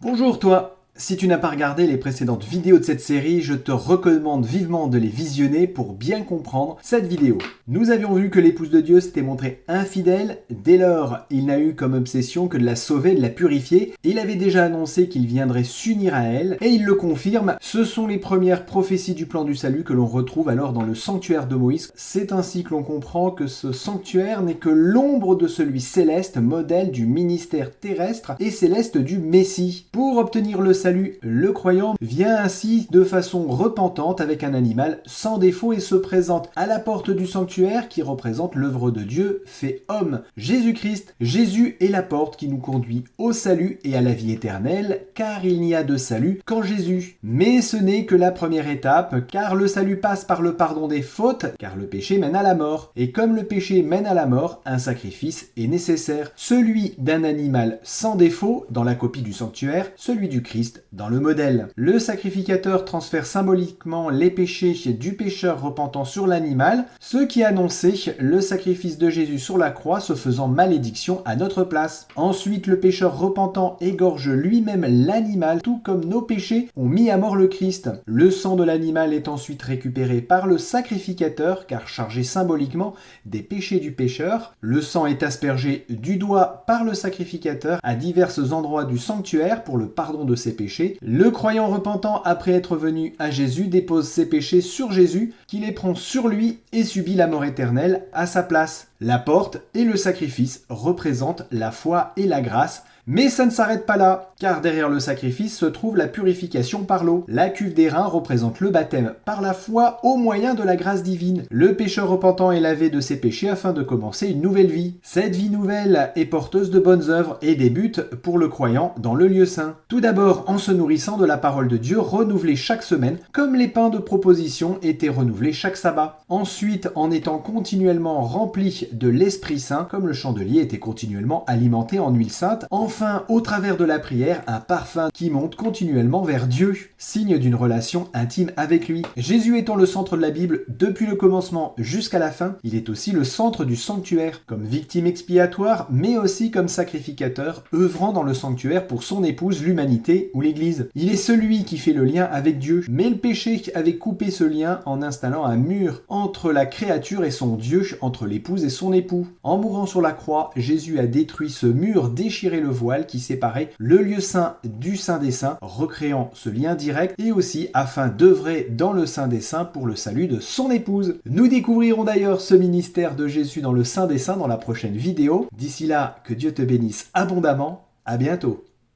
Bonjour toi! Si tu n'as pas regardé les précédentes vidéos de cette série, je te recommande vivement de les visionner pour bien comprendre cette vidéo. Nous avions vu que l'épouse de Dieu s'était montrée infidèle, dès lors il n'a eu comme obsession que de la sauver, de la purifier. Il avait déjà annoncé qu'il viendrait s'unir à elle, et il le confirme, ce sont les premières prophéties du plan du salut que l'on retrouve alors dans le sanctuaire de Moïse. C'est ainsi que l'on comprend que ce sanctuaire n'est que l'ombre de celui céleste, modèle du ministère terrestre et céleste du Messie. Pour obtenir le salut, le croyant vient ainsi de façon repentante avec un animal sans défaut et se présente à la porte du sanctuaire qui représente l'œuvre de Dieu fait homme, Jésus-Christ. Jésus est la porte qui nous conduit au salut et à la vie éternelle, car il n'y a de salut qu'en Jésus. Mais ce n'est que la première étape, car le salut passe par le pardon des fautes, car le péché mène à la mort. Et comme le péché mène à la mort, un sacrifice est nécessaire. Celui d'un animal sans défaut, dans la copie du sanctuaire, celui du Christ dans le modèle. Le sacrificateur transfère symboliquement les péchés du pécheur repentant sur l'animal, ce qui annonçait le sacrifice de Jésus sur la croix se faisant malédiction à notre place. Ensuite, le pécheur repentant égorge lui-même l'animal, tout comme nos péchés ont mis à mort le Christ. Le sang de l'animal est ensuite récupéré par le sacrificateur, car chargé symboliquement des péchés du pécheur. Le sang est aspergé du doigt par le sacrificateur à divers endroits du sanctuaire pour le pardon de ses péchés. Le croyant repentant, après être venu à Jésus, dépose ses péchés sur Jésus, qui les prend sur lui et subit la mort éternelle à sa place. La porte et le sacrifice représentent la foi et la grâce. Mais ça ne s'arrête pas là, car derrière le sacrifice se trouve la purification par l'eau. La cuve des reins représente le baptême par la foi au moyen de la grâce divine. Le pécheur repentant est lavé de ses péchés afin de commencer une nouvelle vie. Cette vie nouvelle est porteuse de bonnes œuvres et débute pour le croyant dans le lieu saint. Tout d'abord en se nourrissant de la parole de Dieu renouvelée chaque semaine, comme les pains de proposition étaient renouvelés chaque sabbat. Ensuite en étant continuellement rempli de l'Esprit Saint, comme le chandelier était continuellement alimenté en huile sainte. Enfin, au travers de la prière, un parfum qui monte continuellement vers Dieu, signe d'une relation intime avec lui. Jésus étant le centre de la Bible depuis le commencement jusqu'à la fin, il est aussi le centre du sanctuaire, comme victime expiatoire, mais aussi comme sacrificateur, œuvrant dans le sanctuaire pour son épouse, l'humanité ou l'Église. Il est celui qui fait le lien avec Dieu, mais le péché avait coupé ce lien en installant un mur entre la créature et son Dieu, entre l'épouse et son époux. En mourant sur la croix, Jésus a détruit ce mur, déchiré le voile qui séparait le lieu saint du Saint des Saints, recréant ce lien direct et aussi afin d'œuvrer dans le Saint des Saints pour le salut de son épouse. Nous découvrirons d'ailleurs ce ministère de Jésus dans le Saint des Saints dans la prochaine vidéo. D'ici là, que Dieu te bénisse abondamment. À bientôt.